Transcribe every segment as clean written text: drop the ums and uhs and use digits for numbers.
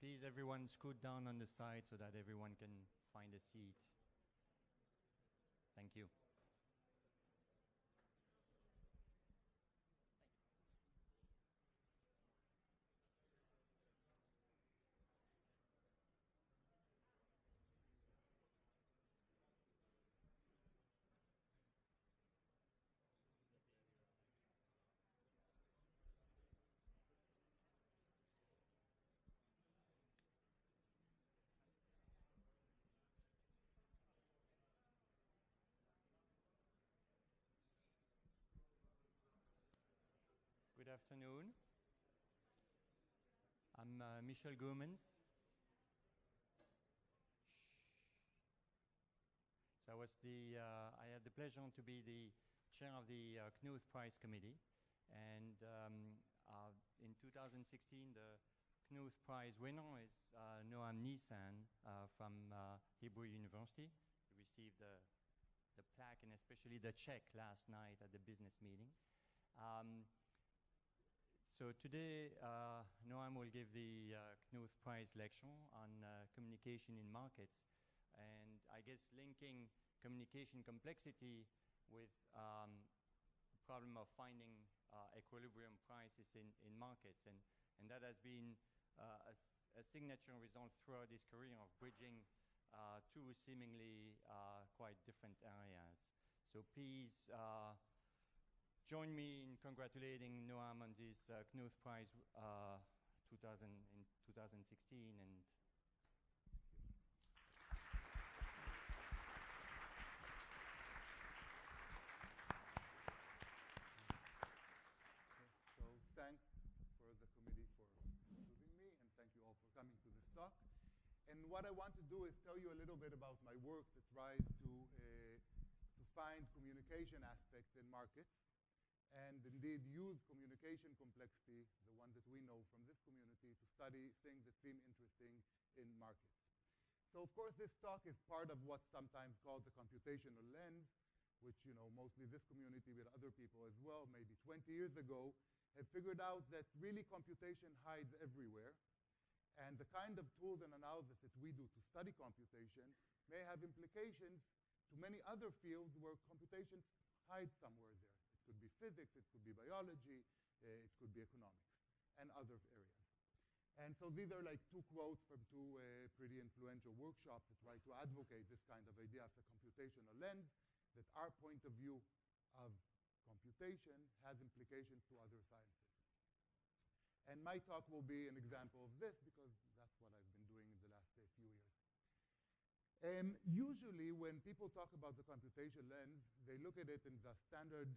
Please, everyone, scoot down on the side so that everyone can find a seat. Thank you. Good afternoon. I'm Michel Goemans. So I had the pleasure to be the chair of the Knuth Prize Committee, and in 2016 the Knuth Prize winner is Noam Nisan from Hebrew University. He received the plaque and especially the check last night at the business meeting. So today, Noam will give the Knuth Prize lecture on communication in markets, and I guess linking communication complexity with the problem of finding equilibrium prices in markets, and that has been a signature result throughout his career of bridging two seemingly quite different areas. So please join me in congratulating Noam on this Knuth Prize 2016. And so thanks for the committee for including me, and thank you all for coming to this talk. And what I want to do is tell you a little bit about my work that tries to find communication aspects in markets, and indeed use communication complexity, the one that we know from this community, to study things that seem interesting in markets. So of course this talk is part of what's sometimes called the computational lens, which mostly this community, but other people as well, maybe 20 years ago, have figured out that really computation hides everywhere. And the kind of tools and analysis that we do to study computation may have implications to many other fields where computation hides somewhere there. It could be physics, it could be biology, it could be economics, and other areas. And so these are like two quotes from two pretty influential workshops that try to advocate this kind of idea of the computational lens, that our point of view of computation has implications to other sciences. And my talk will be an example of this, because that's what I've been doing in the last few years. Usually when people talk about the computation lens, they look at it in the standard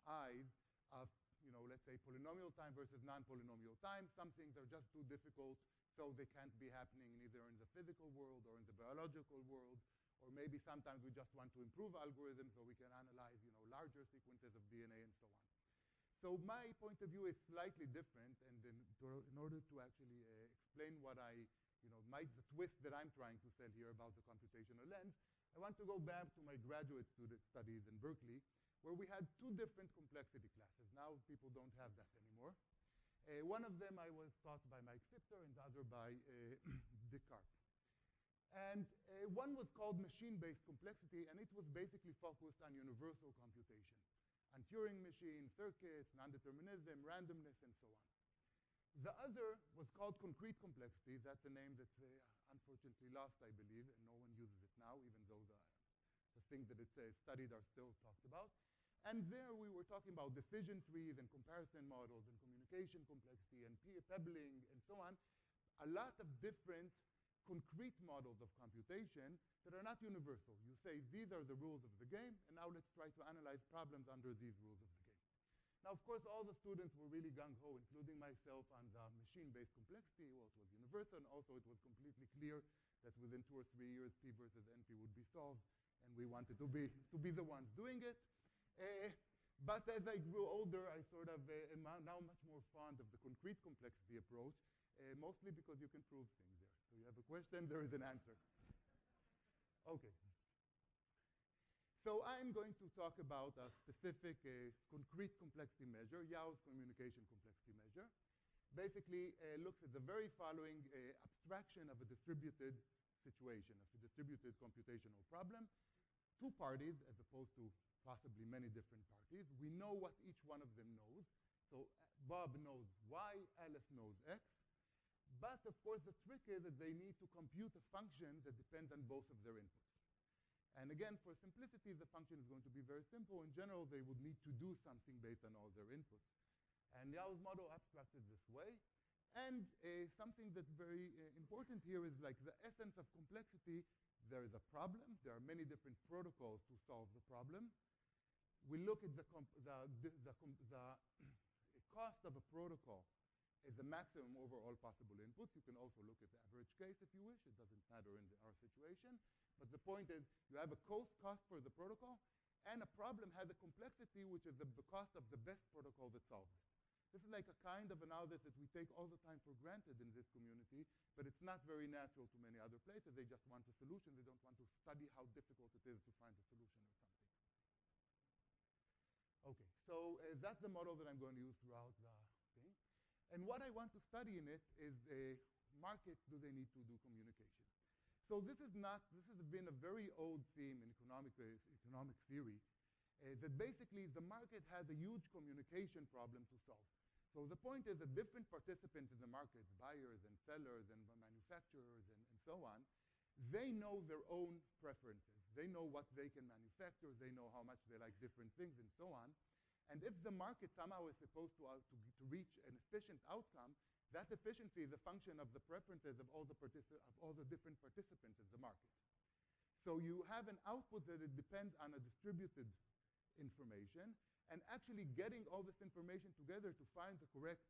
eyes of, let's say polynomial time versus non-polynomial time. Some things are just too difficult, so they can't be happening either in the physical world or in the biological world, or maybe sometimes we just want to improve algorithms so we can analyze, larger sequences of DNA and so on. So my point of view is slightly different, and in order to actually explain what the twist that I'm trying to sell here about the computational lens, I want to go back to my graduate student studies in Berkeley, where we had two different complexity classes. Now people don't have that anymore. One of them I was taught by Mike Sipter, and the other by Dick Karp. And one was called machine-based complexity, and it was basically focused on universal computation, on Turing machines, circuits, non-determinism, randomness, and so on. The other was called concrete complexity. That's a name that's unfortunately lost, I believe, and no one uses it now, even though the things that it's studied are still talked about. And there we were talking about decision trees and comparison models and communication complexity and peer pebbling and so on. A lot of different concrete models of computation that are not universal. You say, these are the rules of the game, and now let's try to analyze problems under these rules of the game. Now, of course, all the students were really gung-ho, including myself, on the machine-based complexity. Well, it was universal, and also it was completely clear that within 2 or 3 years, P versus NP would be solved, and we wanted to be the ones doing it. But as I grew older, I sort of am now much more fond of the concrete complexity approach, mostly because you can prove things there. So you have a question, there is an answer. Okay. So I'm going to talk about a specific concrete complexity measure, Yau's communication complexity measure. basically looks at the very following abstraction of a distributed situation, of a distributed computational problem. Two parties, as opposed to possibly many different parties. We know what each one of them knows. So Bob knows Y, Alice knows X. But of course, the trick is that they need to compute a function that depends on both of their inputs. And again, for simplicity, the function is going to be very simple. In general, they would need to do something based on all their inputs. And Yau's model abstracted this way. And something that's very important here is like the essence of complexity. There is a problem. There are many different protocols to solve the problem. We look at the cost of a protocol as the maximum over all possible inputs. You can also look at the average case if you wish. It doesn't matter in our situation. But the point is you have a cost for the protocol, and a problem has a complexity, which is the cost of the best protocol that solves it. This is like a kind of analysis that we take all the time for granted in this community, but it's not very natural to many other places. They just want a solution. They don't want to study how difficult it is to find a solution or something. Okay, so that's the model that I'm going to use throughout the thing. And what I want to study in it is markets, do they need to do communication? So this has been a very old theme in economic theory, that basically the market has a huge communication problem to solve. So the point is that different participants in the market, buyers and sellers and manufacturers and so on, they know their own preferences. They know what they can manufacture. They know how much they like different things and so on. And if the market somehow is supposed to reach an efficient outcome, that efficiency is a function of the preferences of all the different participants in the market. So you have an output that it depends on a distributed information, and actually getting all this information together to find the correct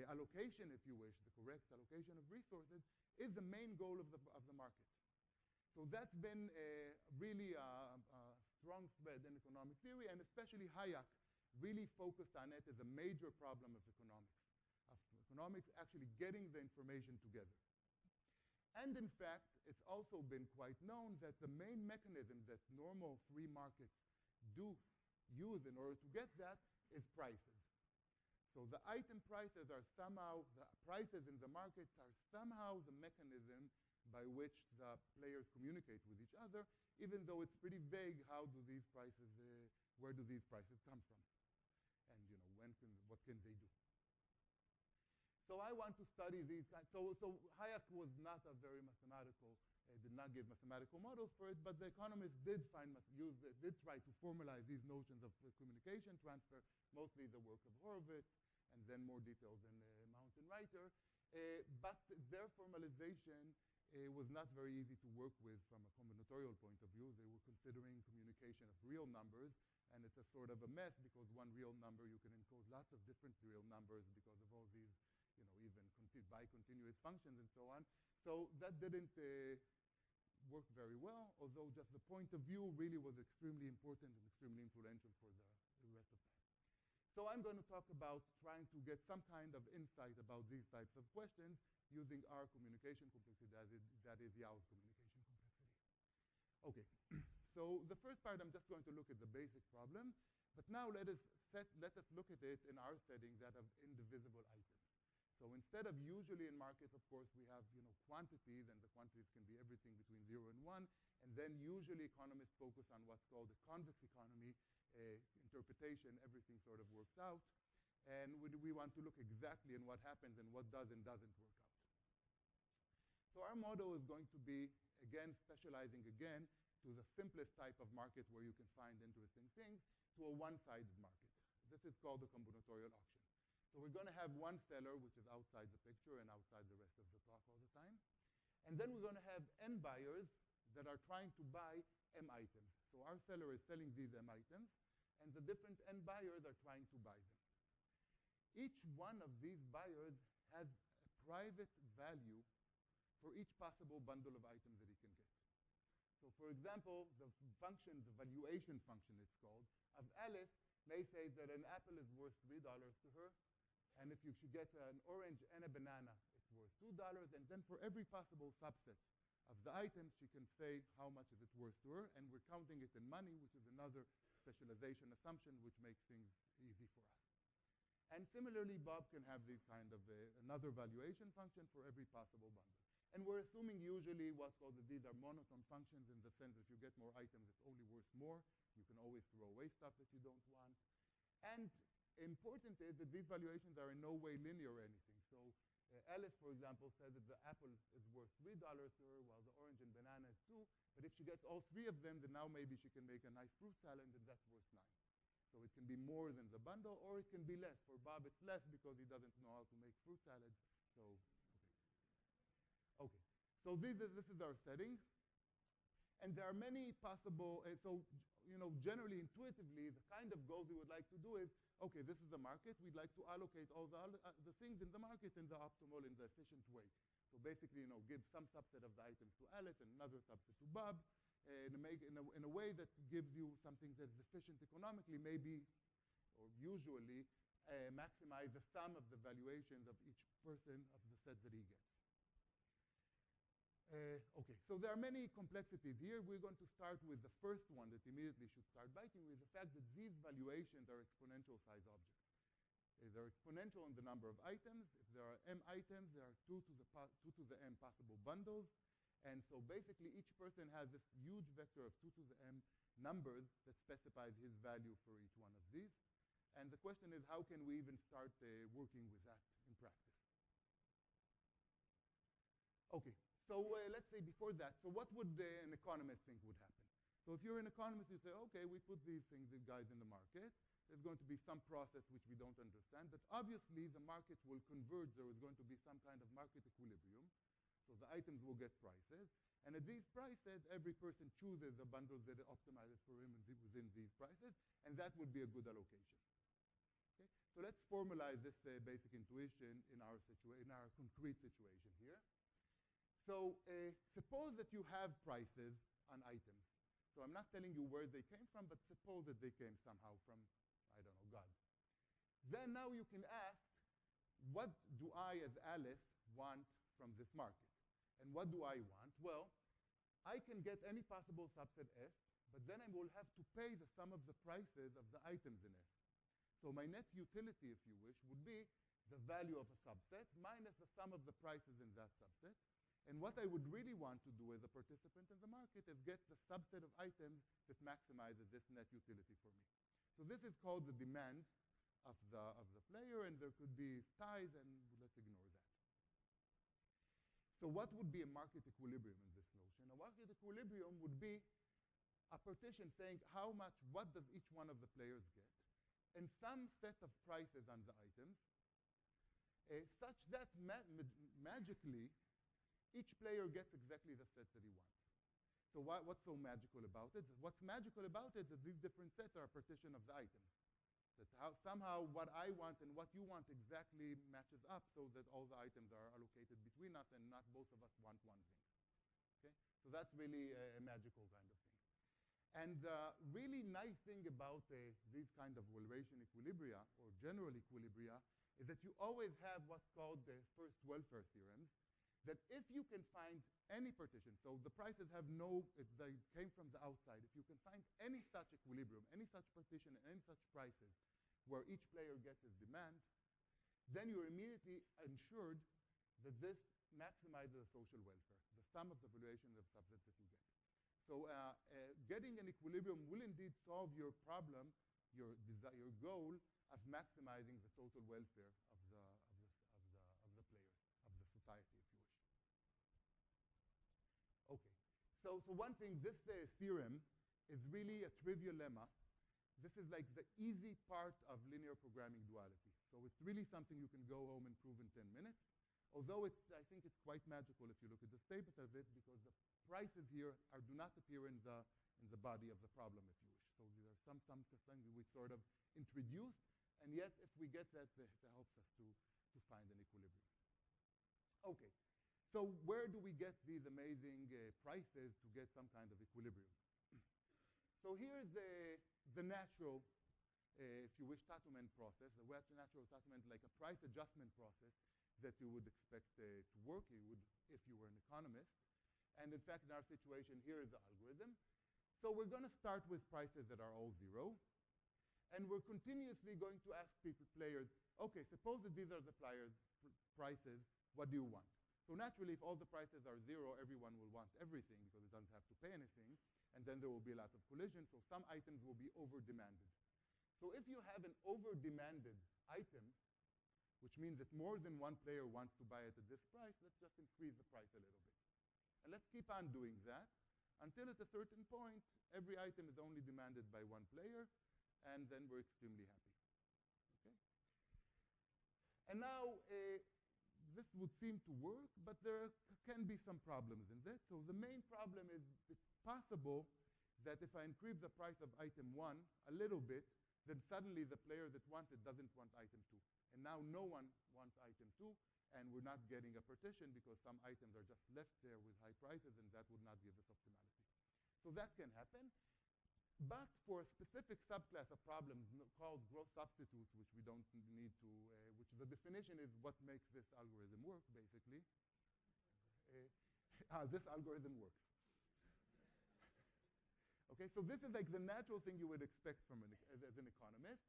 allocation, if you wish, the correct allocation of resources, is the main goal of the market. So that's been really a strong thread in economic theory, and especially Hayek really focused on it as a major problem of economics, actually getting the information together. And in fact, it's also been quite known that the main mechanism that normal free markets do use in order to get that is prices. So the item prices are somehow, the prices in the markets are somehow the mechanism by which the players communicate with each other, even though it's pretty vague how do these prices, where do these prices come from? And what can they do? So I want to study these kinds. So Hayek was not a very mathematical, did not give mathematical models for it, but the economists did try to formalize these notions of communication transfer, mostly the work of Horowitz, and then more details in Mountain Writer. But their formalization was not very easy to work with from a combinatorial point of view. They were considering communication of real numbers, and it's a sort of a mess because one real number, you can encode lots of different real numbers because of all these, even bicontinuous functions and so on. So that didn't work very well, although just the point of view really was extremely important and extremely influential for the rest of time. So I'm going to talk about trying to get some kind of insight about these types of questions using our communication complexity, that is Yau's communication complexity. Okay, so the first part, I'm just going to look at the basic problem, but now let us look at it in our setting, that of indivisible items. So instead of usually in markets, of course, we have quantities, and the quantities can be everything between 0 and 1, and then usually economists focus on what's called the convex economy interpretation. Everything sort of works out, and we want to look exactly in what happens and what does and doesn't work out. So our model is going to be, again, specializing again to the simplest type of market where you can find interesting things, to a one-sided market. This is called the combinatorial auction. So we're going to have one seller, which is outside the picture and outside the rest of the talk all the time. And then we're going to have n buyers that are trying to buy m items. So our seller is selling these m items, and the different n buyers are trying to buy them. Each one of these buyers has a private value for each possible bundle of items that he can get. So for example, the function, the valuation function it's called, of Alice may say that an apple is worth $3 to her, and if she gets an orange and a banana, it's worth $2, and then for every possible subset of the items, she can say how much is it worth to her, and we're counting it in money, which is another specialization assumption which makes things easy for us. And And similarly, Bob can have this kind of another valuation function for every possible bundle. And we're assuming usually what's called that these are monotone functions in the sense that if you get more items, it's only worth more. You can always throw away stuff that you don't want. And important is that these valuations are in no way linear or anything. So Alice, for example, said that the apple is worth $3 to her, while the orange and banana is 2. But if she gets all 3 of them, then now maybe she can make a nice fruit salad, and that's worth 9. So it can be more than the bundle, or it can be less. For Bob, it's less because he doesn't know how to make fruit salads. So, okay. So this is our setting. And there are many possible, generally, intuitively, the kind of goals we would like to do is, okay, this is the market. We'd like to allocate all the things in the market in the optimal, in the efficient way. So basically, give some subset of the items to Alice and another subset to Bob, in a way that gives you something that's efficient economically, maybe, or usually, maximize the sum of the valuations of each person of the set that he gets. Okay, so there are many complexities here. We're going to start with the first one that immediately should start biting, with the fact that these valuations are exponential size objects. They're exponential in the number of items. If there are m items, there are 2 to the m possible bundles. And so basically, each person has this huge vector of 2 to the m numbers that specifies his value for each one of these. And the question is, how can we even start working with that in practice? Okay. So let's say before that, so what would an economist think would happen? So if you're an economist, you say, okay, we put these guys in the market. There's going to be some process which we don't understand, but obviously the market will converge. There is going to be some kind of market equilibrium. So the items will get prices. And at these prices, every person chooses the bundles that are optimized for him within these prices, and that would be a good allocation. Okay? So let's formalize this basic intuition in our concrete situation here. So suppose that you have prices on items. So I'm not telling you where they came from, but suppose that they came somehow from, I don't know, God. Then now you can ask, what do I, as Alice, want from this market? And what do I want? Well, I can get any possible subset S, but then I will have to pay the sum of the prices of the items in S. So my net utility, if you wish, would be the value of a subset minus the sum of the prices in that subset. And what I would really want to do as a participant in the market is get the subset of items that maximizes this net utility for me. So this is called the demand of the player, and there could be ties, and let's ignore that. So what would be a market equilibrium in this notion? A market equilibrium would be a partition saying what does each one of the players get, and some set of prices on the items, such that magically, each player gets exactly the set that he wants. So what's so magical about it? What's magical about it is that these different sets are a partition of the items. That somehow what I want and what you want exactly matches up so that all the items are allocated between us and not both of us want one thing. Okay? So that's really a magical kind of thing. And the really nice thing about these kind of Walrasian equilibria or general equilibria is that you always have what's called the first welfare theorems, that if you can find any partition, so the prices have they came from the outside. If you can find any such equilibrium, any such partition, and any such prices where each player gets his demand, then you're immediately ensured that this maximizes social welfare, the sum of the valuation of subsets that you get. So getting an equilibrium will indeed solve your problem, your goal of maximizing the total welfare of the players, of the society, if you wish. Okay, so one thing, this theorem is really a trivial lemma. This is like the easy part of linear programming duality. So it's really something you can go home and prove in 10 minutes. Although I think it's quite magical if you look at the statement of it, because the prices here do not appear in the body of the problem, if you wish. So there are something we sort of introduced, and yet if we get that, that helps us to find an equilibrium. Okay, so where do we get these amazing prices to get some kind of equilibrium? So here's the natural, if you wish, Tatumen process, the natural Tatumen, like a price adjustment process that you would expect to work if you were an economist. And in fact, in our situation, here is the algorithm. So we're going to start with prices that are all 0. And we're continuously going to ask players, okay, suppose that these are the prices, what do you want? So naturally, if all the prices are zero, everyone will want everything because it doesn't have to pay anything, and then there will be lots of collision, so some items will be over-demanded. So if you have an over-demanded item, which means that more than one player wants to buy it at this price, let's just increase the price a little bit. And let's keep on doing that until at a certain point, every item is only demanded by one player, and then we're extremely happy. Okay? And now, this would seem to work, but there can be some problems in this. So the main problem is it's possible that if I increase the price of item 1 a little bit, then suddenly the player that wants it doesn't want item 2. And now no one wants item 2, and we're not getting a partition because some items are just left there with high prices, and that would not give us optimality. So that can happen. But for a specific subclass of problems called gross substitutes, which we don't need to, which the definition is what makes this algorithm work, basically. This algorithm works. Okay, so this is like the natural thing you would expect from as an economist.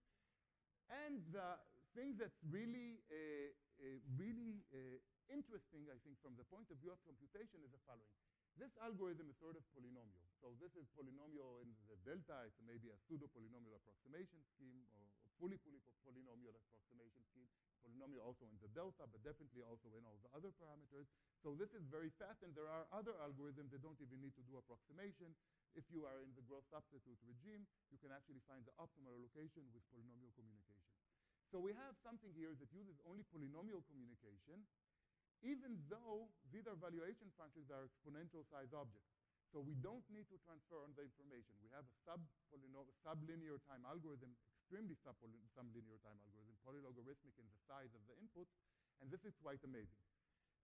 And the thing that's really, interesting, I think, from the point of view of computation is the following. This algorithm is sort of polynomial. So this is polynomial in the delta. It's maybe a pseudo-polynomial approximation scheme or fully polynomial approximation scheme. Polynomial also in the delta, but definitely also in all the other parameters. So this is very fast, and there are other algorithms that don't even need to do approximation. If you are in the gross substitute regime, you can actually find the optimal allocation with polynomial communication. So we have something here that uses only polynomial communication, even though these are valuation functions that are exponential size objects. So we don't need to transfer on the information. We have a sublinear time algorithm, extremely sublinear time algorithm, polylogarithmic in the size of the input, and this is quite amazing.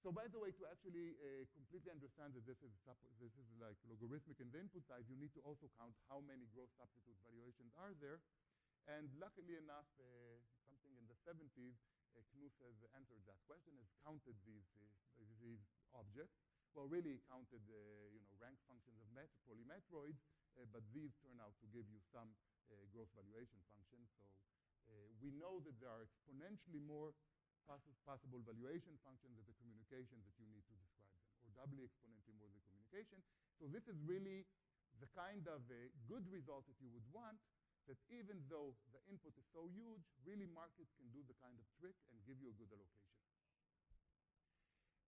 So by the way, to actually completely understand that this is like logarithmic in the input size, you need to also count how many gross substitute valuations are there. And luckily enough, something in the 70s, Knuth has answered that question, has counted these objects. Well, really counted rank functions of polymetroids, but these turn out to give you some gross valuation functions. So we know that there are exponentially more possible valuation functions of the communication that you need to describe them, or doubly exponentially more than communication. So this is really the kind of good result that you would want, that even though the input is so huge, really markets can do the kind of trick and give you a good allocation.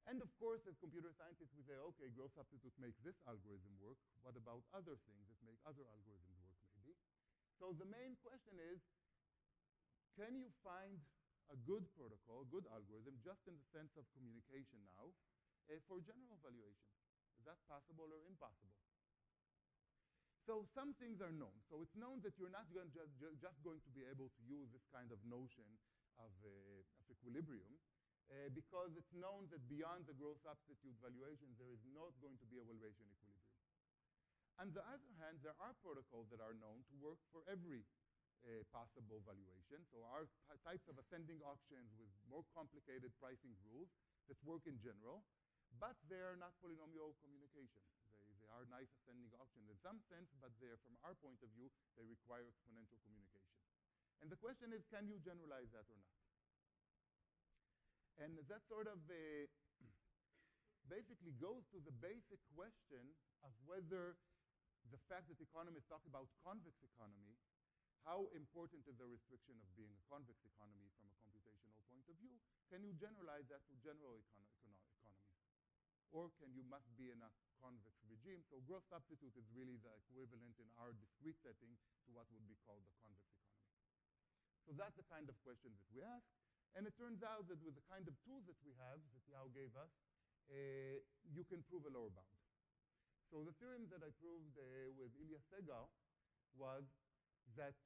And of course, as computer scientists, we say, okay, gross substitute makes this algorithm work. What about other things that make other algorithms work, maybe? So the main question is, can you find a good protocol, good algorithm, just in the sense of communication now, for general valuation? Is that possible or impossible? So some things are known. So it's known that you're not just going to be able to use this kind of notion of equilibrium, because it's known that beyond the gross substitute valuation, there is not going to be a Walrasian equilibrium. On the other hand, there are protocols that are known to work for every possible valuation. So are types of ascending auctions with more complicated pricing rules that work in general, but they are not polynomial communication. They are nice ascending auctions in some sense, but from our point of view, they require exponential communication. And the question is, can you generalize that or not? And that sort of basically goes to the basic question of whether the fact that economists talk about convex economy, how important is the restriction of being a convex economy from a computational point of view? Can you generalize that to general economies? Or you must be in a convex regime? So gross substitute is really the equivalent in our discrete setting to what would be called the convex economy. So that's the kind of questions that we ask. And it turns out that with the kind of tools that we have, that Yao gave us, you can prove a lower bound. So the theorem that I proved with Ilya Segal was that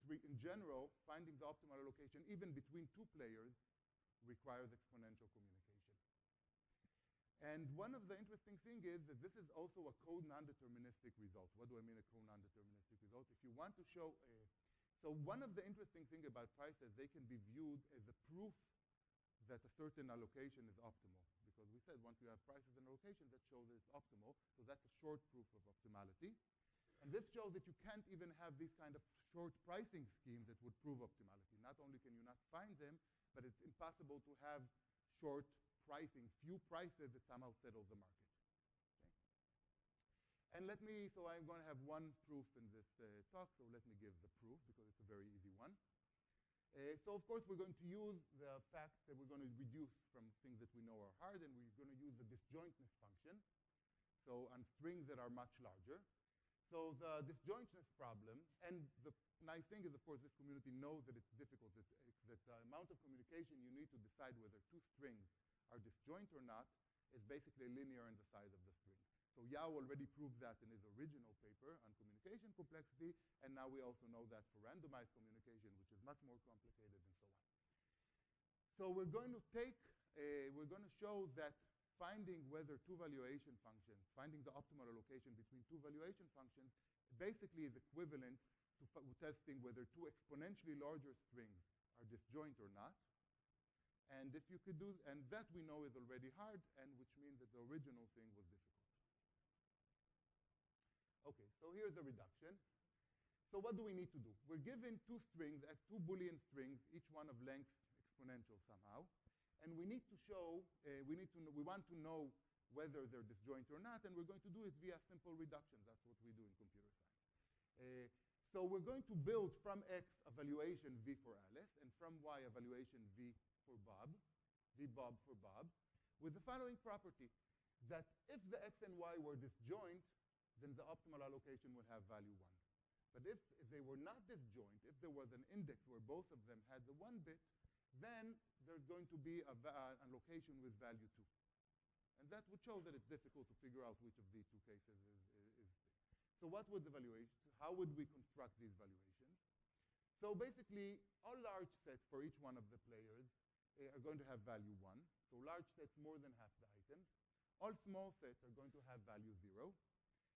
in general, finding the optimal allocation even between two players requires exponential communication. And one of the interesting things is that this is also a code non-deterministic result. What do I mean a code non-deterministic result? If you want to show so one of the interesting things about prices, they can be viewed as a proof that a certain allocation is optimal. Because we said once you have prices and allocation, that shows that it's optimal. So that's a short proof of optimality. And this shows that you can't even have these kind of short pricing schemes that would prove optimality. Not only can you not find them, but it's impossible to have short pricing, few prices that somehow settle the market. Okay? And so I'm going to have one proof in this talk, so let me give the proof because it's a very easy one. So of course we're going to use the fact that we're going to reduce from things that we know are hard, and we're going to use the disjointness function, so on strings that are much larger. So the disjointness problem, and the nice thing is, of course, this community knows that it's difficult, that the amount of communication you need to decide whether two strings are disjoint or not is basically linear in the size of the string. So Yao already proved that in his original paper on communication complexity, and now we also know that for randomized communication, which is much more complicated and so on. So we're going to show that finding whether two valuation functions, finding the optimal allocation between two valuation functions, basically is equivalent to testing whether two exponentially larger strings are disjoint or not. And if you could do, and that we know is already hard, and which means that the original thing was difficult. Okay, so here's a reduction. So what do we need to do? We're given two strings, two Boolean strings, each one of length exponential somehow. And we need to show, we want to know whether they're disjoint or not, and we're going to do it via simple reduction. That's what we do in computer science. So we're going to build from X a valuation V for Alice, and from Y a valuation V for Bob, V Bob for Bob, with the following property, that if the X and Y were disjoint, then the optimal allocation would have value 1. But if they were not disjoint, if there was an index where both of them had the 1 bit, then there's going to be a location with value 2. And that would show that it's difficult to figure out which of these two cases is. So what would the valuation, how would we construct these valuations? So basically, all large sets for each one of the players are going to have value 1. So large sets more than half the items. All small sets are going to have value 0.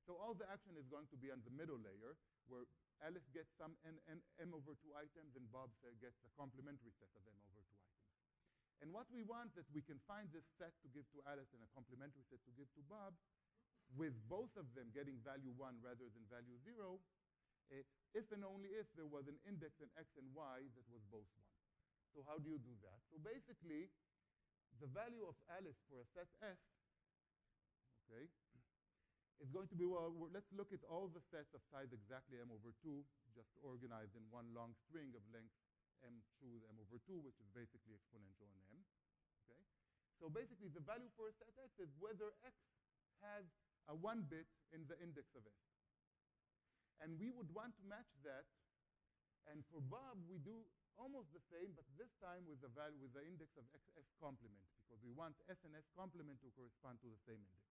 So all the action is going to be on the middle layer, where Alice gets some m over 2 items, and Bob gets a complementary set of m over 2 items. And what we want that we can find this set to give to Alice and a complementary set to give to Bob, with both of them getting value 1 rather than value 0, if and only if there was an index in X and Y that was both 1. So how do you do that? So basically, the value of Alice for a set S, okay, is going to be, well, let's look at all the sets of size exactly m over 2, just organized in one long string of length m choose m over 2, which is basically exponential in m. Okay? So basically, the value for a set X is whether X has a 1 bit in the index of S. And we would want to match that. And for Bob, we do almost the same, but this time with the value with the index of S complement, because we want S and S complement to correspond to the same index.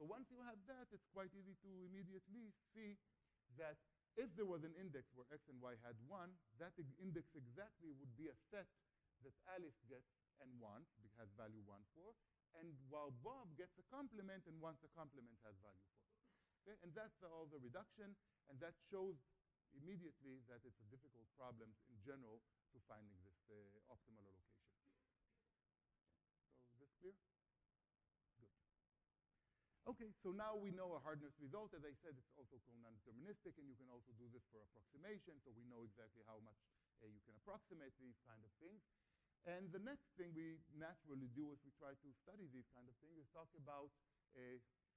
So once you have that, it's quite easy to immediately see that if there was an index where X and Y had 1, that index exactly would be a set that Alice gets and wants, has value 1 for, and while Bob gets a complement and wants a complement has value 4. Okay? And that's all the reduction, and that shows immediately that it's a difficult problem in general to finding this optimal allocation. So is this clear? Okay, so now we know a hardness result. As I said, it's also non-deterministic, and you can also do this for approximation, so we know exactly how much you can approximate these kind of things. And the next thing we naturally do if we try to study these kind of things is talk about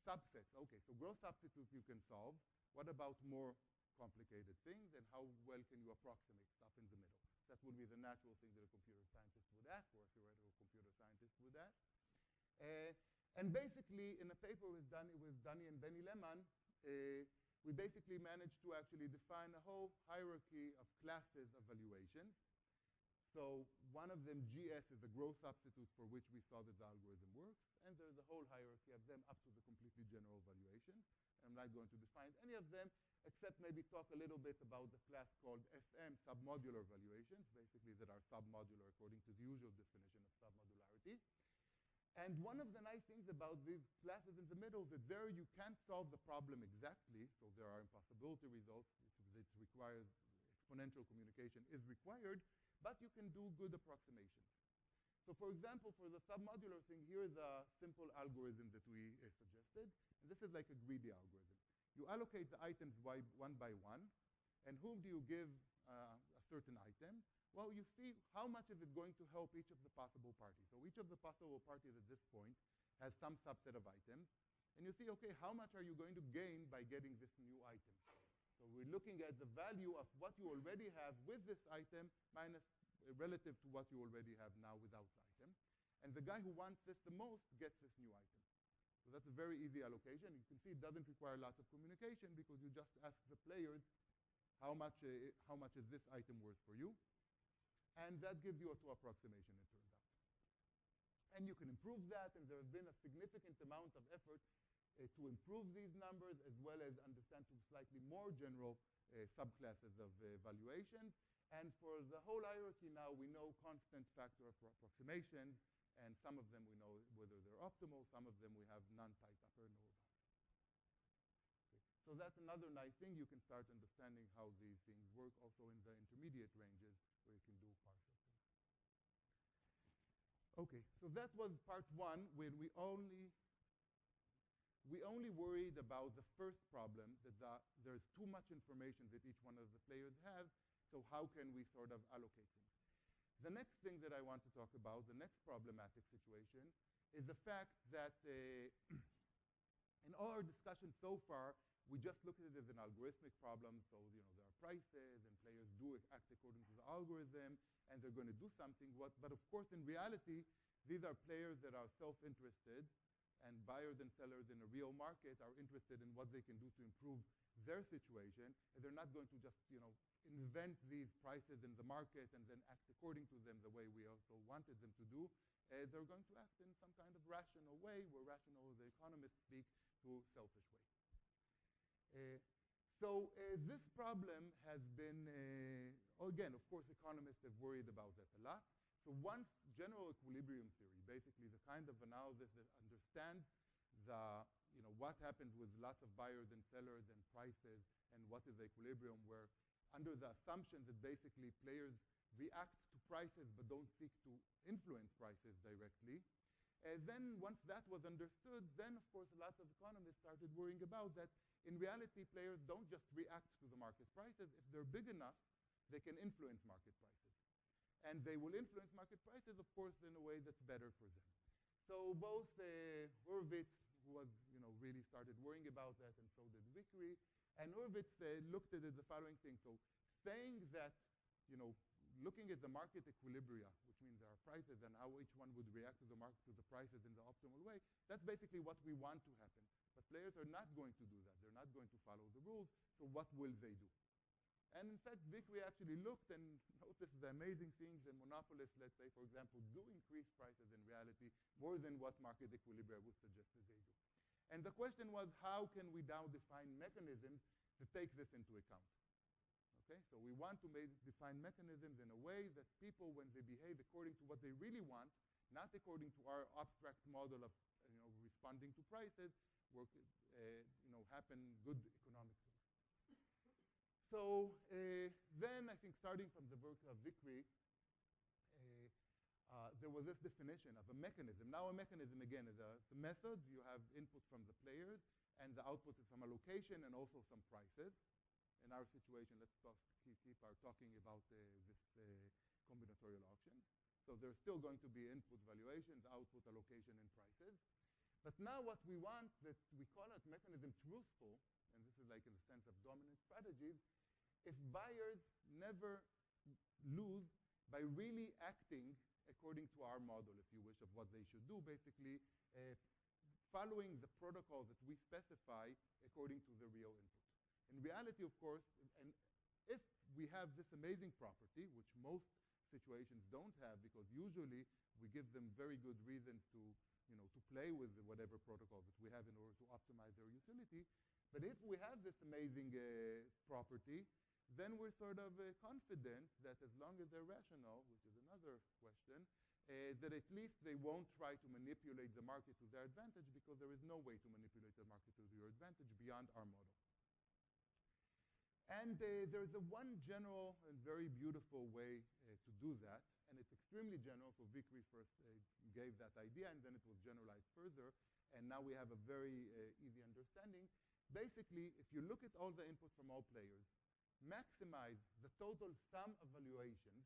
subsets. Okay, so gross substitutes you can solve. What about more complicated things, and how well can you approximate stuff in the middle? That would be the natural thing that a computer scientist would ask, or a theoretical computer scientist would ask. And basically, in a paper with Danny and Benny Lehman, we basically managed to actually define a whole hierarchy of classes of valuations. So one of them, GS, is a gross substitute for which we saw that the algorithm works, and there's a whole hierarchy of them up to the completely general valuation. And I'm not going to define any of them, except maybe talk a little bit about the class called SM, submodular valuations, basically that are submodular according to the usual definition of submodularity. And one of the nice things about these classes in the middle is that there you can't solve the problem exactly, so there are impossibility results, which requires exponential communication is required, but you can do good approximations. So for example, for the submodular thing, here's a simple algorithm that we suggested, and this is like a greedy algorithm. You allocate the items one by one, and whom do you give a certain item? Well, you see how much is it going to help each of the possible parties. So each of the possible parties at this point has some subset of items. And you see, okay, how much are you going to gain by getting this new item? So we're looking at the value of what you already have with this item minus relative to what you already have now without the item. And the guy who wants this the most gets this new item. So that's a very easy allocation. You can see it doesn't require lots of communication because you just ask the players how much is this item worth for you. And that gives you a true approximation, it turns out. And you can improve that, and there has been a significant amount of effort to improve these numbers, as well as understand to slightly more general subclasses of valuations. And for the whole hierarchy now, we know constant factor of approximations, and some of them we know whether they're optimal, some of them we have none tight upper, no bounds. Okay. So that's another nice thing. You can start understanding how these things work also in the intermediate ranges, where you can do partial things. Okay, so that was part one, where we only worried about the first problem, that there's too much information that each one of the players have, so how can we sort of allocate things? The next thing that I want to talk about, the next problematic situation, is the fact that in all our discussion so far, we just looked at it as an algorithmic problem. So, there are prices, and players do act according to the algorithm, and they're going to do something. But of course, in reality, these are players that are self-interested, and buyers and sellers in a real market are interested in what they can do to improve their situation. And they're not going to just, invent these prices in the market and then act according to them the way we also wanted them to do. They're going to act in some kind of rational way, where rational, the economists speak, to selfish way. So this problem has been, again, of course, economists have worried about that a lot. So once general equilibrium theory, basically the kind of analysis that understands what happens with lots of buyers and sellers and prices, and what is the equilibrium, where under the assumption that basically players react to prices but don't seek to influence prices directly. Then once that was understood, then of course lots of economists started worrying about that. In reality, players don't just react to the market prices. If they're big enough, they can influence market prices. And they will influence market prices, of course, in a way that's better for them. So both Hurwitz, who was, really started worrying about that, and so did Vickrey. And Hurwitz looked at it the following thing. So saying that, looking at the market equilibria, which means there are prices and how each one would react to the market, to the prices in the optimal way, that's basically what we want to happen. But players are not going to do that. They're not going to follow the rules. So what will they do? And in fact, Vickrey actually looked and noticed the amazing things, and monopolists, let's say, for example, do increase prices in reality more than what market equilibria would suggest that they do. And the question was, how can we now define mechanisms to take this into account? Okay, so we want to define mechanisms in a way that people, when they behave according to what they really want, not according to our abstract model of responding to prices, work, happen good economic things. So then I think starting from the work of Vickrey, there was this definition of a mechanism. Now a mechanism, again, is a method. You have input from the players, and the output is some allocation and also some prices. In our situation, let's keep our talking about this combinatorial auctions. So there's still going to be input valuations, output allocation, and prices. But now what we want, that we call it mechanism truthful, and this is like in the sense of dominant strategies, if buyers never lose by really acting according to our model, if you wish, of what they should do, basically following the protocol that we specify according to the real input. In reality, of course, and if we have this amazing property, which most situations don't have, because usually we give them very good reasons to play with whatever protocol that we have in order to optimize their utility. But if we have this amazing property, then we're sort of confident that as long as they're rational, which is another question, that at least they won't try to manipulate the market to their advantage, because there is no way to manipulate the market to your advantage beyond our model. And there's one general and very beautiful way to do that, and it's extremely general. So Vickrey first gave that idea, and then it was generalized further, and now we have a very easy understanding. basically, if you look at all the inputs from all players, maximize the total sum of valuations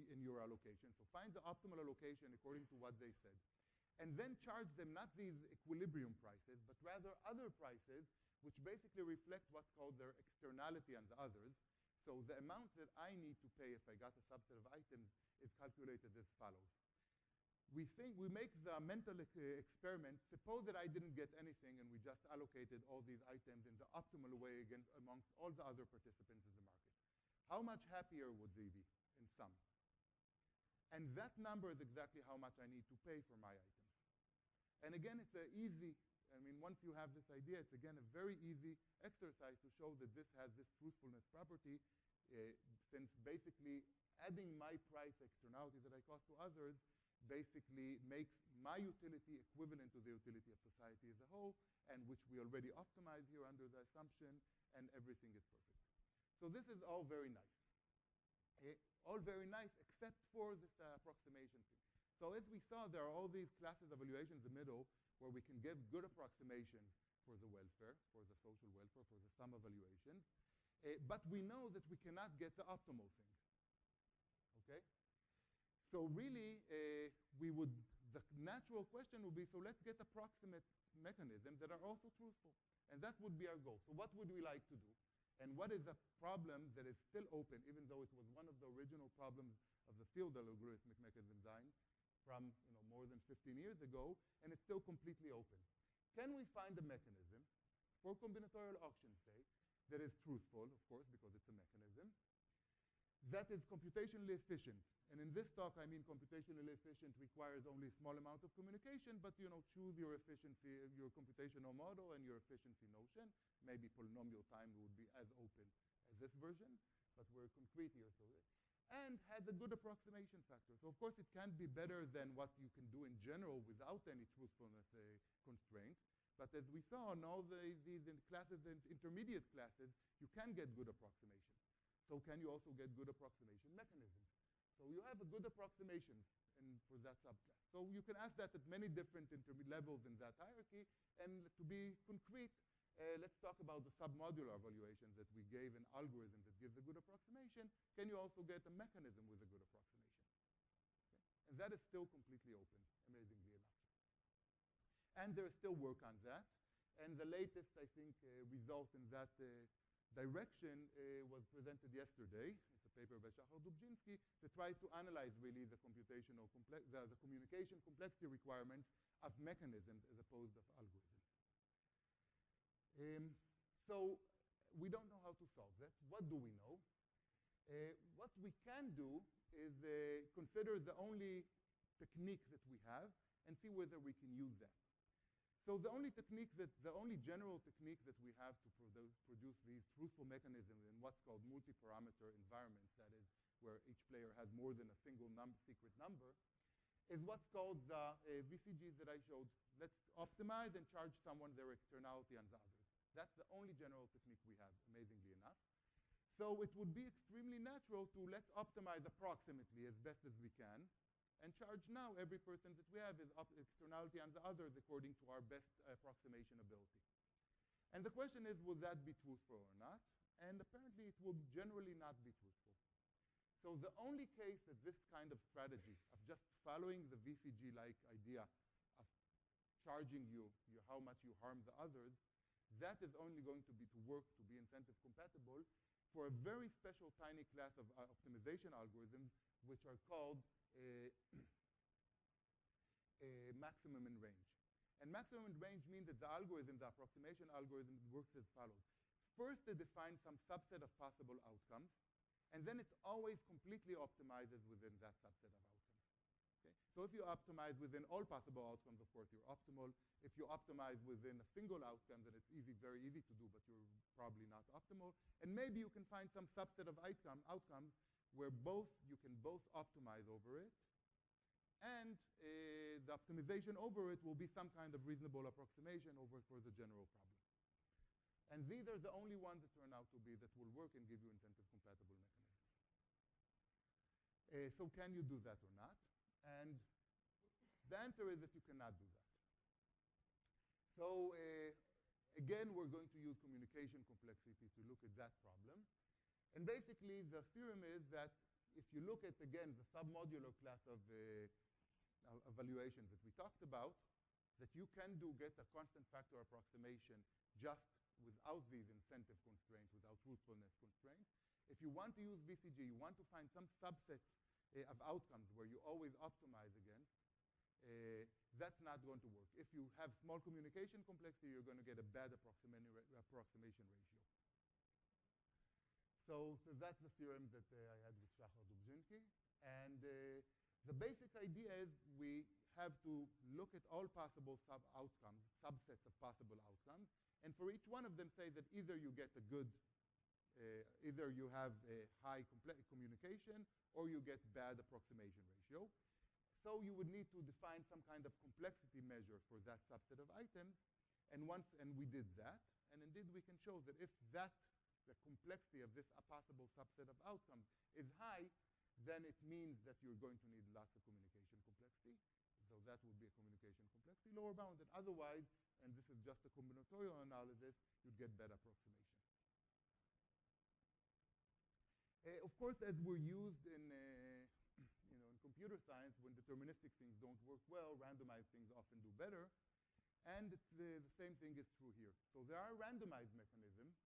in your allocation. So find the optimal allocation according to what they said. And then charge them not these equilibrium prices, but rather other prices, which basically reflect what's called their externality on the others. So the amount that I need to pay if I got a subset of items is calculated as follows. We make the mental experiment. Suppose that I didn't get anything and we just allocated all these items in the optimal way amongst all the other participants in the market. How much happier would they be in sum? And that number is exactly how much I need to pay for my items. And again, it's once you have this idea, it's again a very easy exercise to show that this has this truthfulness property, since basically adding my price externality that I cost to others basically makes my utility equivalent to the utility of society as a whole, and which we already optimize here under the assumption, and everything is perfect. So this is all very nice. All very nice except for this approximation thing. So as we saw, there are all these classes of evaluations in the middle where we can give good approximations for the welfare, for the social welfare, for the sum of valuations. But we know that we cannot get the optimal thing. Okay? So really, the natural question would be, so let's get approximate mechanisms that are also truthful. And that would be our goal. So what would we like to do? And what is a problem that is still open, even though it was one of the original problems of the field of algorithmic mechanism design from more than 15 years ago, and it's still completely open. Can we find a mechanism for combinatorial auction, say, that is truthful, of course, because it's a mechanism, that is computationally efficient? And in this talk, I mean computationally efficient requires only a small amount of communication, but choose your efficiency, your computational model and your efficiency notion. Maybe polynomial time would be as open as this version, but we're concrete here. And has a good approximation factor. So of course it can be better than what you can do in general without any truthfulness constraint. But as we saw in all these classes and intermediate classes, you can get good approximation. So can you also get good approximation mechanisms? So you have a good approximation for that subclass. So you can ask that at many different levels in that hierarchy. And to be concrete, let's talk about the submodular evaluations that we gave an algorithm that gives a good approximation. Can you also get a mechanism with a good approximation? Okay? And that is still completely open, amazingly enough. And there's still work on that. And the latest, I think, result in that direction was presented yesterday. It's a paper by Shachar Dubzhinsky that tries to analyze really the communication complexity requirements of mechanisms as opposed to algorithms. So we don't know how to solve that. What do we know? What we can do is consider the only techniques that we have and see whether we can use that. So the only general technique that we have to produce these truthful mechanisms in what's called multi-parameter environments, that is, where each player has more than a single secret number, is what's called the VCGs that I showed. Let's optimize and charge someone their externality on the others. That's the only general technique we have, amazingly enough. So it would be extremely natural to let's optimize approximately as best as we can and charge now every person that we have is externality on the others according to our best approximation ability. And the question is, will that be truthful or not? And apparently it will generally not be truthful. So the only case that this kind of strategy of just following the VCG-like idea of charging you how much you harm the others, that is only going to work to be incentive compatible for a very special tiny class of optimization algorithms, which are called maximum in range. And maximum in range means that the algorithm, the approximation algorithm, works as follows. First, it defines some subset of possible outcomes, and then it always completely optimizes within that subset of outcomes. Okay? So if you optimize within all possible outcomes, of course, you're optimal. If you optimize within a single outcome, then it's very easy to do, but you're probably not optimal. And maybe you can find some subset of outcomes where you can both optimize over it, and the optimization over it will be some kind of reasonable approximation over for the general problem. And these are the only ones that turn out to be that will work and give you incentive-compatible mechanisms. So can you do that or not? And the answer is that you cannot do that. So Again, we're going to use communication complexity to look at that problem. And basically, the theorem is that if you look at, again, the submodular class of evaluations that we talked about, that you can get a constant factor approximation just without these incentive constraints, without truthfulness constraints. If you want to use BCG, you want to find some subset of outcomes where you always optimize against, that's not going to work. If you have small communication complexity, you're going to get a bad approximation ratio. So that's the theorem that I had with Shachar Dubzhinsky. And the basic idea is we have to look at all possible sub-outcomes, subsets of possible outcomes, and for each one of them say that either you get a good, either you have a high communication or you get bad approximation ratio. So you would need to define some kind of complexity measure for that subset of items, and we did that, and indeed we can show that if the complexity of this possible subset of outcomes is high, then it means that you're going to need lots of communication complexity. So that would be a communication complexity lower bound. And otherwise, and this is just a combinatorial analysis, you'd get better approximation. Of course, as we're used in computer science, when deterministic things don't work well, randomized things often do better. And the same thing is true here. So there are randomized mechanisms.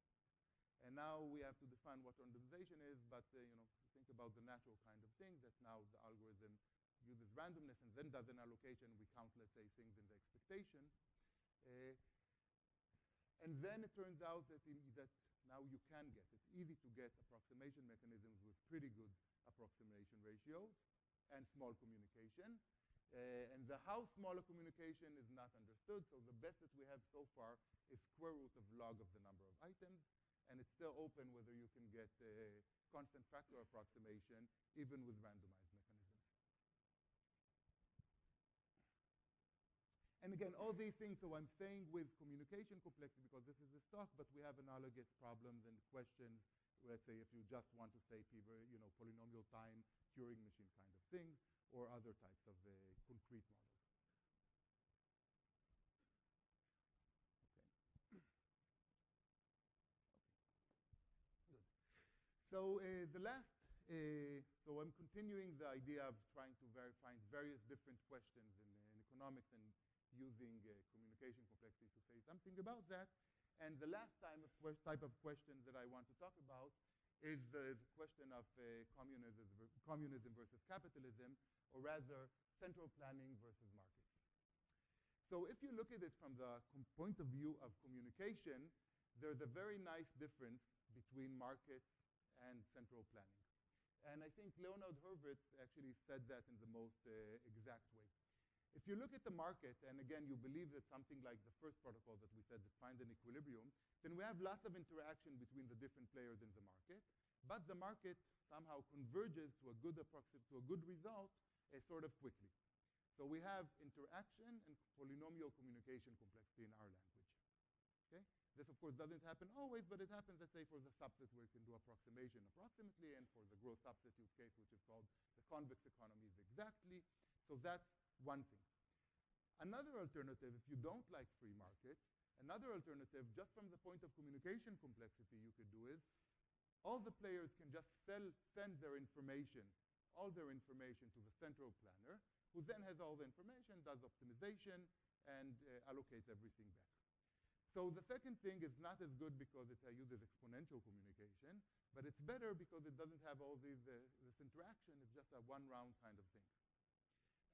And now we have to define what randomization is, but think about the natural kind of thing that now the algorithm uses randomness and then does an allocation. We count, let's say, things in the expectation. And then it turns out that now you can get, it's easy to get approximation mechanisms with pretty good approximation ratios and small communication. And how small a communication is not understood. So the best that we have so far is square root of log of the number of items. And it's still open whether you can get a constant factor approximation even with randomized mechanisms. And again, all these things, so I'm saying with communication complexity because this is this talk, but we have analogous problems and questions. Let's say if you just want to say polynomial time, Turing machine kind of things, or other types of concrete models. So the last, so I'm continuing the idea of trying to find various different questions in economics and using communication complexity to say something about that. And the last type of question that I want to talk about is the question of communism versus capitalism, or rather central planning versus markets. So if you look at it from the point of view of communication, there's a very nice difference between markets and central planning. And I think Leonard Hurwitz actually said that in the most exact way. If you look at the market, and again, you believe that something like the first protocol that we said that find an equilibrium, then we have lots of interaction between the different players in the market, but the market somehow converges to a good result sort of quickly. So we have interaction and polynomial communication complexity in our language. Okay? This, of course, doesn't happen always, but it happens, let's say, for the subset where you can do approximation approximately, and for the gross substitute case, which is called the convex economies exactly. So that's one thing. Another alternative, if you don't like free markets, another alternative, just from the point of communication complexity you could do is, all the players can just send their information, all their information to the central planner, who then has all the information, does optimization, and allocates everything back. So the second thing is not as good because it uses exponential communication, but it's better because it doesn't have all this interaction. It's just a one-round kind of thing.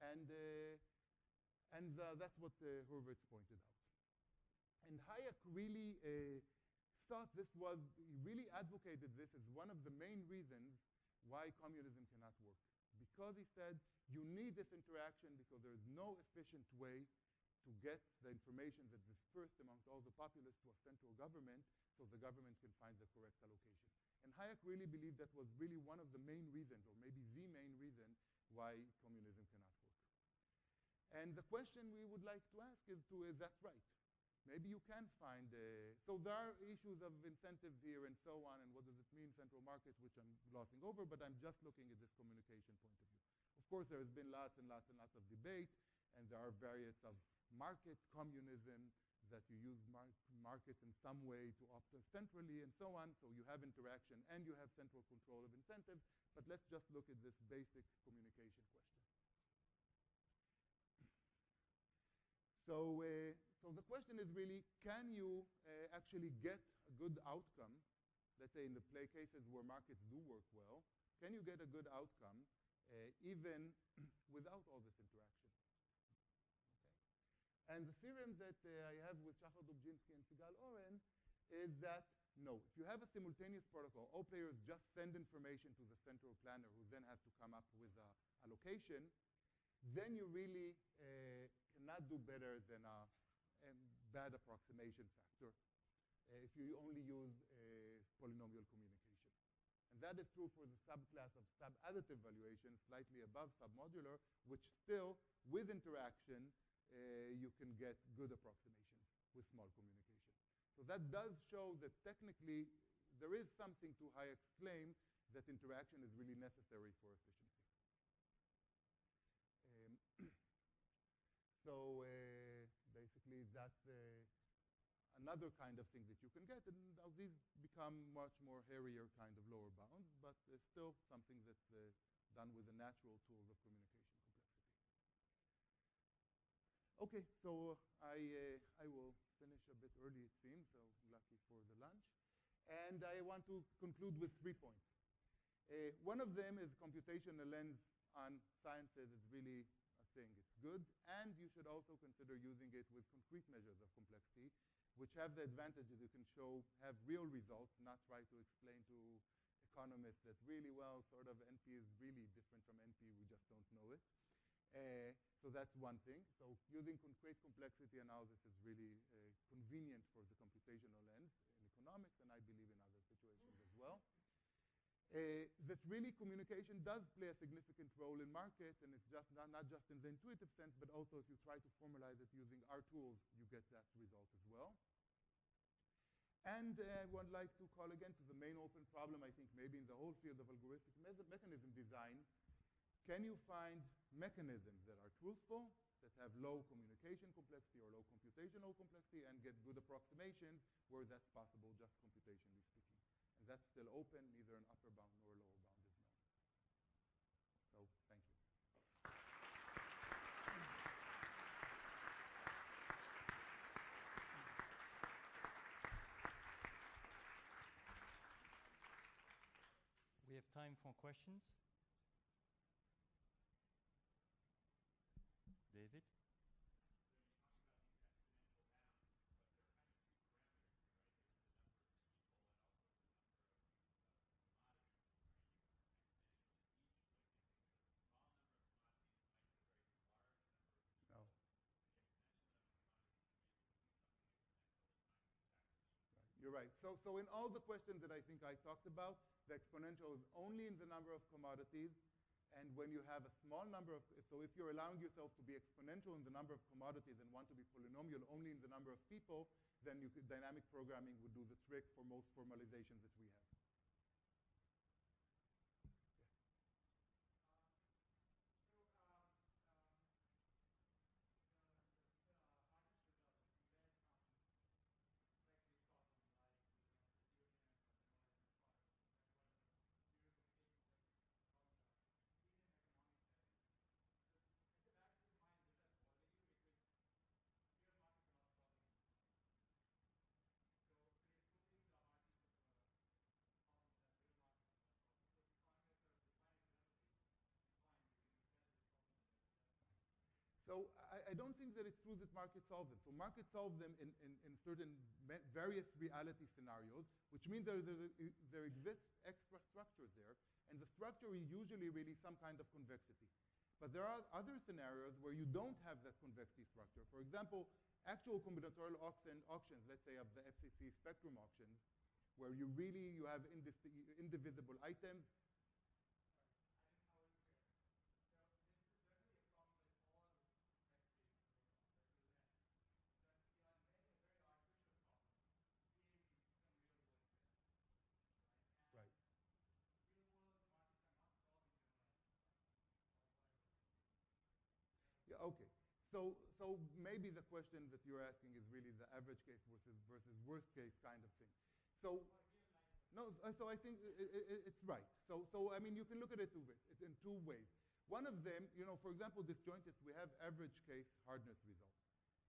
And that's what Hurwitz pointed out. And Hayek really thought he really advocated this as one of the main reasons why communism cannot work. Because he said, you need this interaction because there is no efficient way to get the information that is dispersed amongst all the populace to a central government so the government can find the correct allocation. And Hayek really believed that was really one of the main reasons, or maybe the main reason, why communism cannot work. And the question we would like to ask is that right? Maybe you can find, so there are issues of incentives here and so on, and what does it mean, central market, which I'm glossing over, but I'm just looking at this communication point of view. Of course, there has been lots and lots and lots of debate, and there are various of market communism that you use markets in some way to opt centrally and so on. So you have interaction and you have central control of incentives. But let's just look at this basic communication question. So the question is really, can you actually get a good outcome? Let's say in the play cases where markets do work well, can you get a good outcome even without all this interaction? Okay. And the theorem that I have with Shachar Dubzhinsky and Sigal Oren is that no, if you have a simultaneous protocol, all players just send information to the central planner who then has to come up with a allocation, then you really cannot do better than a bad approximation factor if you only use polynomial communication. And that is true for the subclass of sub-additive valuation, slightly above submodular, which still, with interaction, you can get good approximations with small communication. So that does show that technically there is something to Hayek's claim that interaction is really necessary for efficiency. So basically that's another kind of thing that you can get, and now these become much more hairier kind of lower bounds, but still something that's done with the natural tools of communication complexity. Okay, so I will finish a bit early, it seems, so lucky for the lunch. And I want to conclude with 3 points. One of them is computational lens on sciences is really a thing. It's good, and you should also consider using it with concrete measures of complexity, which have the advantage that you can have real results, not try to explain to economists that really, well, sort of NP is really different from NP, we just don't know it. So that's one thing. So using concrete complexity analysis is really convenient for the computational lens in economics, and I believe in other situations as well. That really communication does play a significant role in markets, and it's just not just in the intuitive sense, but also if you try to formalize it using our tools, you get that result as well. And I would like to call again to the main open problem, I think maybe in the whole field of algorithmic mechanism design. Can you find mechanisms that are truthful, that have low communication complexity or low computational complexity, and get good approximations where that's possible, just computationally speaking? And that's still open, neither an upper bound nor a lower bound is known. So thank you. We have time for questions. David? No. You're right. So in all the questions that I think I talked about, the exponential is only in the number of commodities. And when you have a small number of, so if you're allowing yourself to be exponential in the number of commodities and want to be polynomial only in the number of people, then dynamic programming would do the trick for most formalizations that we have. So I don't think that it's true that markets solve them. So markets solve them in certain various reality scenarios, which means there exists extra structures there. And the structure is usually really some kind of convexity. But there are other scenarios where you don't have that convexity structure. For example, actual combinatorial auctions, let's say of the FCC spectrum auctions, where you have indivisible items. Okay, So maybe the question that you're asking is really the average case versus worst case kind of thing. So no, so I think it's right. So I mean, you can look at it in two ways. One of them, for example, disjointed, we have average case hardness results.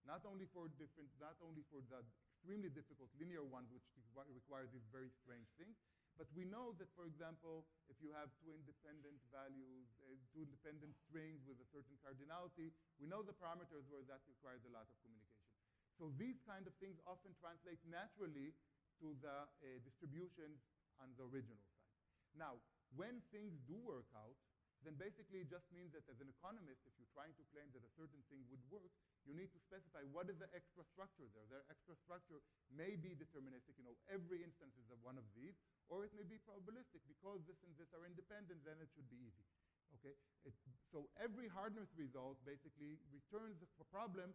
Not only for the extremely difficult linear ones, which require these very strange things, but we know that, for example, if you have two independent values, two independent strings with a certain cardinality, we know the parameters where that requires a lot of communication. So these kind of things often translate naturally to the distributions on the original side. Now, when things do work out, then basically it just means that as an economist, if you're trying to claim that a certain thing would work, you need to specify what is the extra structure there. Their extra structure may be deterministic, every instance is one of these, or it may be probabilistic. Because this and this are independent, then it should be easy. Okay? So every hardness result basically returns a problem.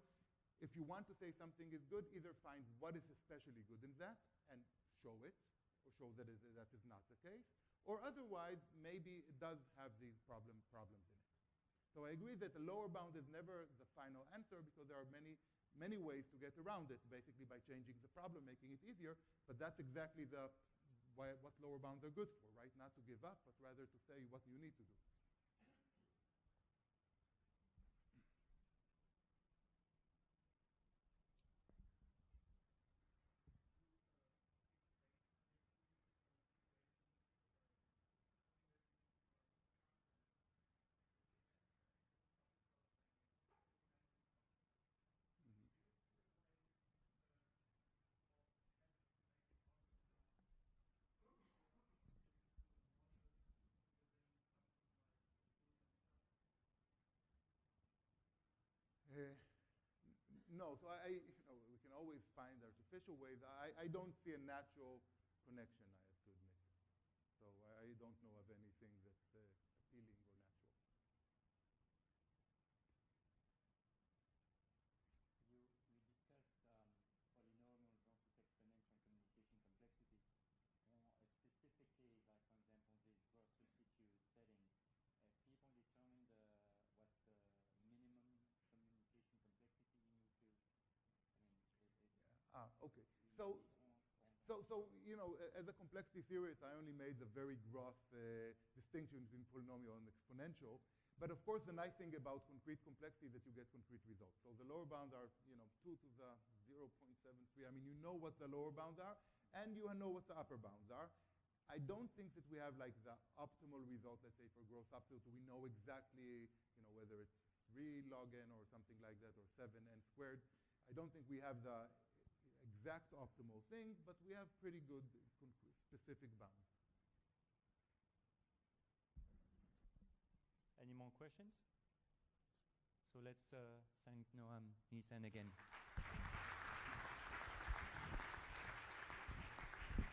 If you want to say something is good, either find what is especially good in that and show it, or show that that is not the case, or otherwise, maybe it does have these problems in it. So I agree that the lower bound is never the final answer, because there are many ways to get around it, basically by changing the problem, making it easier. But that's exactly what lower bounds are good for, right? Not to give up, but rather to say what you need to do. No, so we can always find artificial ways. I don't see a natural connection, I have to admit. So I don't know of anything that's appealing or natural. We discussed polynomials versus exponential communication complexity. Specifically, like for example, this gross substitute setting, people determine what's the minimum communication complexity you need to. Okay. So as a complexity theorist, I only made the very gross distinction between polynomial and exponential. But of course, the nice thing about concrete complexity is that you get concrete results. So the lower bounds are, 2 to the 0.73. I mean, you know what the lower bounds are, and you know what the upper bounds are. I don't think that we have like the optimal result, let's say, for gross absolute. We know exactly, whether it's 3 log n or something like that, or 7n squared. I don't think we have the exact optimal thing, but we have pretty good specific bounds. Any more questions? So let's thank Noam Nissen again.